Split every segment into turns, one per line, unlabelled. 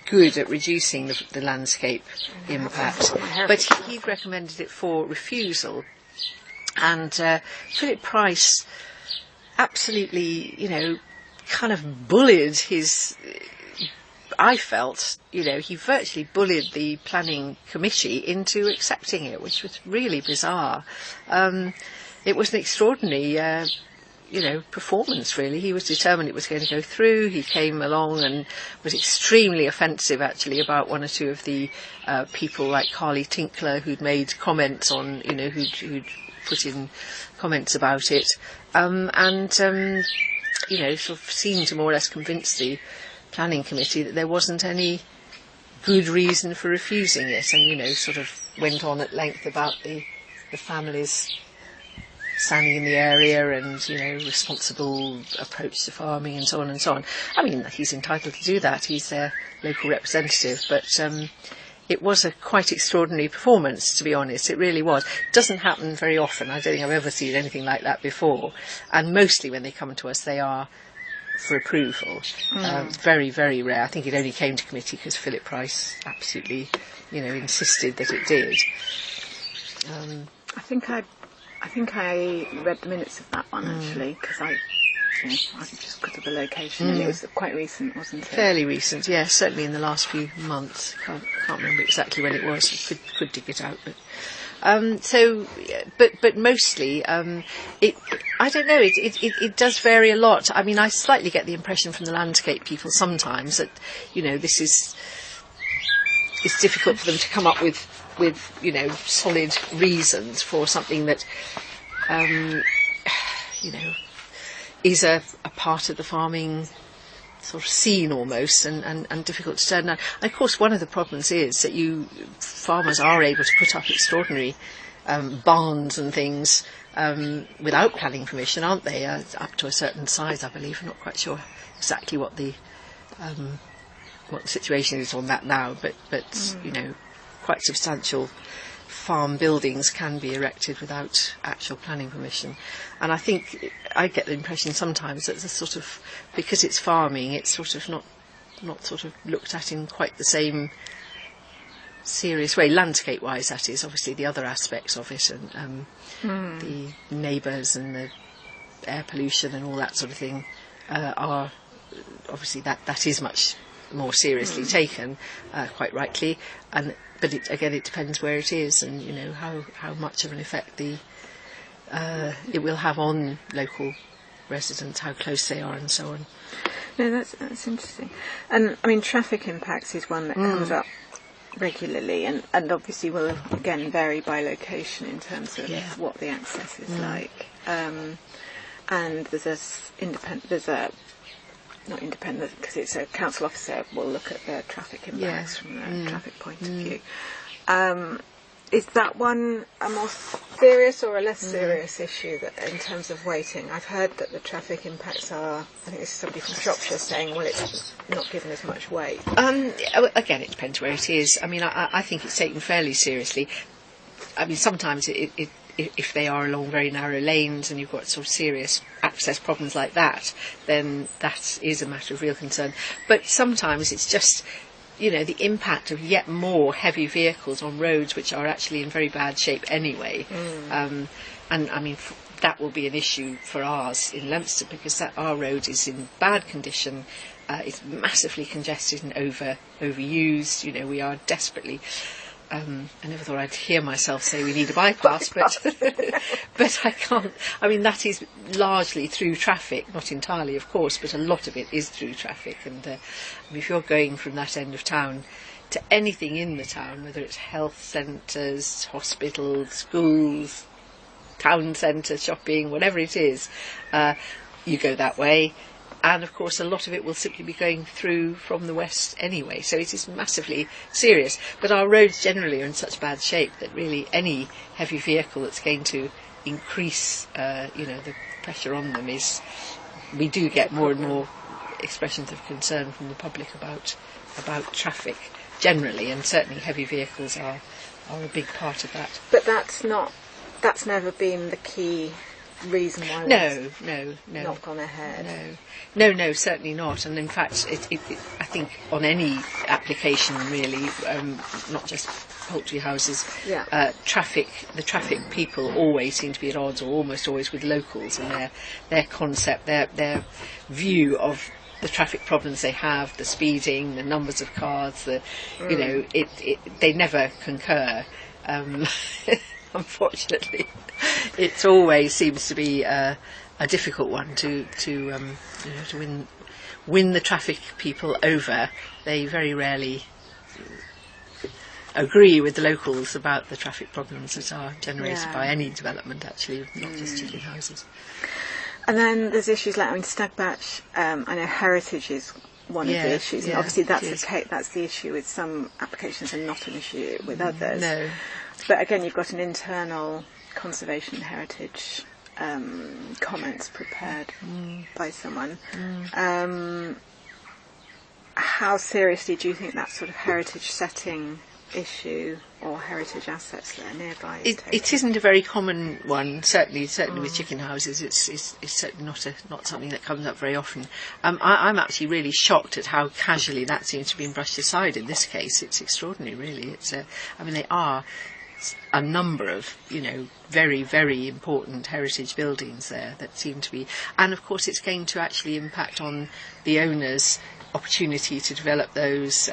good at reducing the landscape impact, but he'd recommended it for refusal. And Philip Price absolutely, kind of bullied his... I felt, he virtually bullied the planning committee into accepting it, which was really bizarre. It was an extraordinary, performance, really. He was determined it was going to go through. He came along and was extremely offensive, actually, about one or two of the people like Carly Tinkler, who'd made comments on, who'd put in comments about it, sort of seemed to more or less convince the planning committee that there wasn't any good reason for refusing it, and sort of went on at length about the families standing in the area and responsible approach to farming and so on and so on. I mean, he's entitled to do that, he's their local representative, but it was a quite extraordinary performance, to be honest. It really was. It doesn't happen very often. I don't think I've ever seen anything like that before, and mostly when they come to us they are for approval. Very, very rare. I think it only came to committee because Philip Price absolutely, insisted that it did.
I think I read the minutes of that one actually, because I just because of the location, and it was quite recent, wasn't it? Fairly
recent, yes. Certainly in the last few months. Can't remember exactly when it was. Could dig it out, but. But mostly, I don't know, it does vary a lot. I mean, I slightly get the impression from the landscape people sometimes that, it's difficult for them to come up with solid reasons for something that, is a part of the farming sort of scene almost, and difficult to turn down. And of course, one of the problems is that farmers are able to put up extraordinary barns and things without planning permission, aren't they? Up to a certain size, I believe. I'm not quite sure exactly what the situation is on that now, but quite substantial farm buildings can be erected without actual planning permission. And I think I get the impression sometimes that because it's farming, it's sort of not sort of looked at in quite the same serious way, landscape-wise, that is. Obviously the other aspects of it, and the neighbours and the air pollution and all that sort of thing are obviously that is much more seriously taken, quite rightly, but it depends where it is, and how much of an effect it will have on local residents, how close they are, and so on.
No, that's interesting. And I mean, traffic impacts is one that comes up regularly, and obviously will again vary by location in terms of what the access is like. And not independent, because it's a council officer will look at the traffic impacts from a traffic point of view. Is that one a more serious or a less serious issue in terms of weighting? I've heard that the traffic impacts are, I think this is somebody from Shropshire saying, well, it's not given as much weight.
Again, it depends where it is. I mean, I think it's taken fairly seriously. I mean, sometimes if they are along very narrow lanes and you've got sort of serious access problems like that, then that is a matter of real concern. But sometimes it's just, the impact of yet more heavy vehicles on roads which are actually in very bad shape anyway. And I mean, that will be an issue for ours in Leominster, because our road is in bad condition. It's massively congested and overused. We are desperately... I never thought I'd hear myself say we need a bypass, but I can't. I mean, that is largely through traffic, not entirely, of course, but a lot of it is through traffic. And if you're going from that end of town to anything in the town, whether it's health centres, hospitals, schools, town centres, shopping, whatever it is, you go that way. And of course a lot of it will simply be going through from the west anyway, so it is massively serious. But our roads generally are in such bad shape that really any heavy vehicle that's going to increase the pressure on them we do get more and more expressions of concern from the public about traffic generally, and certainly heavy vehicles are a big part of that.
But that's never been the key reason why
No,
not gone ahead.
No, certainly not. And in fact, I think on any application really, not just poultry houses, the traffic people always seem to be at odds, or almost always, with locals and their concept, their view of the traffic problems they have, the speeding, the numbers of cars, they never concur. Unfortunately, it always seems to be a difficult one to win the traffic people over. They very rarely agree with the locals about the traffic problems that are generated by any development, actually, not just chicken houses.
And then there's issues like, Stagbatch, I know heritage is one of the issues, and obviously that's the issue with some applications and not an issue with others.
No.
But again, you've got an internal conservation heritage comments prepared by someone. How seriously do you think that sort of heritage setting issue or heritage assets that are nearby
it isn't a very common one, certainly with chicken houses. It's certainly not something that comes up very often. I'm actually really shocked at how casually that seems to have been brushed aside in this case. It's extraordinary, really. They are a number of very, very important heritage buildings there that seem to be, and of course it's going to actually impact on the owners' opportunity to develop those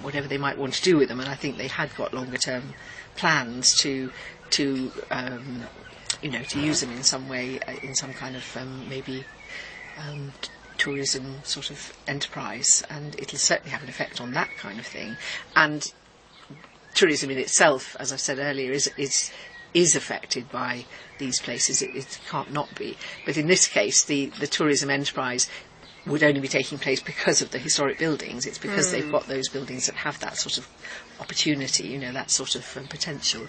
whatever they might want to do with them. And I think they had got longer term plans to use them in some way, in some kind of tourism sort of enterprise, and it'll certainly have an effect on that kind of thing. And tourism in itself, as I said earlier, is affected by these places. It can't not be. But in this case, the tourism enterprise would only be taking place because of the historic buildings. It's because they've got those buildings that have that sort of opportunity, that sort of potential,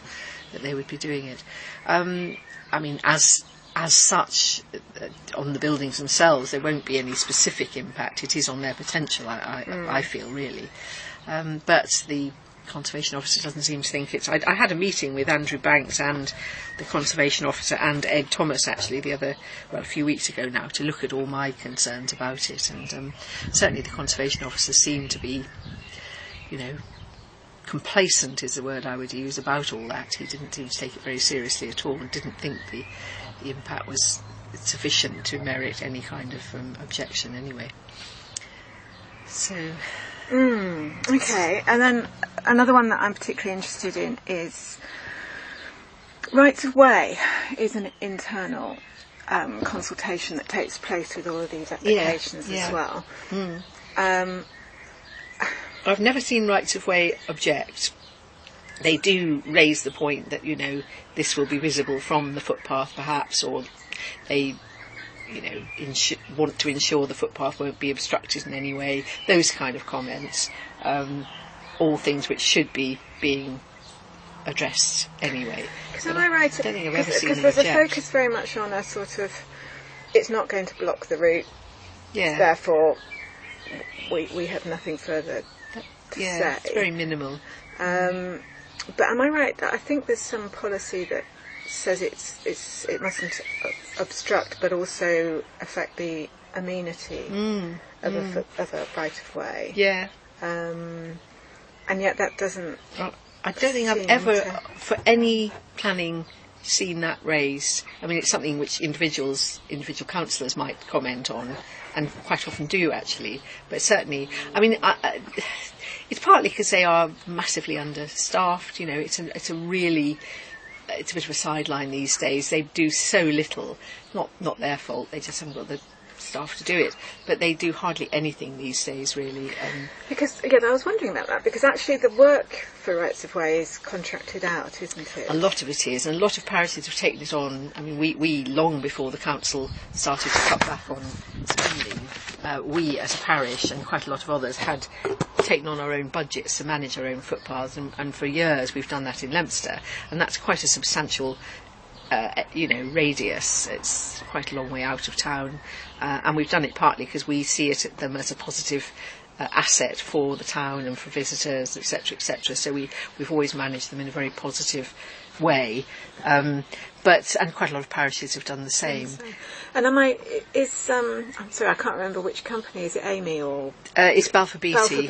that they would be doing it. As such, on the buildings themselves, there won't be any specific impact. It is on their potential, I feel, really. But the Conservation Officer doesn't seem to think it's... I had a meeting with Andrew Banks and the Conservation Officer and Ed Thomas, actually, a few weeks ago now, to look at all my concerns about it. And certainly the Conservation Officer seemed to be, complacent is the word I would use about all that. He didn't seem to take it very seriously at all, and didn't think the impact was sufficient to merit any kind of objection anyway. So... Okay,
and then another one that I'm particularly interested in is rights of way is an internal consultation that takes place with all of these applications as well.
I've never seen rights of way object. They do raise the point that this will be visible from the footpath perhaps, or they want to ensure the footpath won't be obstructed in any way, those kind of comments, all things which should be being addressed anyway.
Because am I right?
I don't think I've ever seen them
there's
object.
a focus very much on a sort of, it's not going to block the route, therefore we have nothing further to say.
It's very minimal.
But am I right that I think there's some policy that says it mustn't obstruct but also affect the amenity of a right of way.
Yeah.
And yet that doesn't...
I don't think I've ever, for any planning, seen that raised. It's something which individual councillors might comment on, and quite often do actually. But certainly, it's partly because they are massively understaffed. It's a bit of a sideline these days. They do so little. Not their fault. They just haven't got the staff to do it. But they do hardly anything these days, really.
Because, again, I was wondering about that, because actually the work for rights of way is contracted out, isn't it?
A lot of it is, and a lot of parishes have taken it on. We long before the council started to cut back on spending, we as a parish and quite a lot of others had taken on our own budgets to manage our own footpaths, and for years we've done that in Leominster, and that's quite a substantial radius. It's quite a long way out of town, and we've done it partly because we see them as a positive asset for the town and for visitors, etc., etc. So we've always managed them in a very positive way. But quite a lot of parishes have done the same.
And I'm sorry, I can't remember which company. Is it Amy or
it's Balfour Beatty?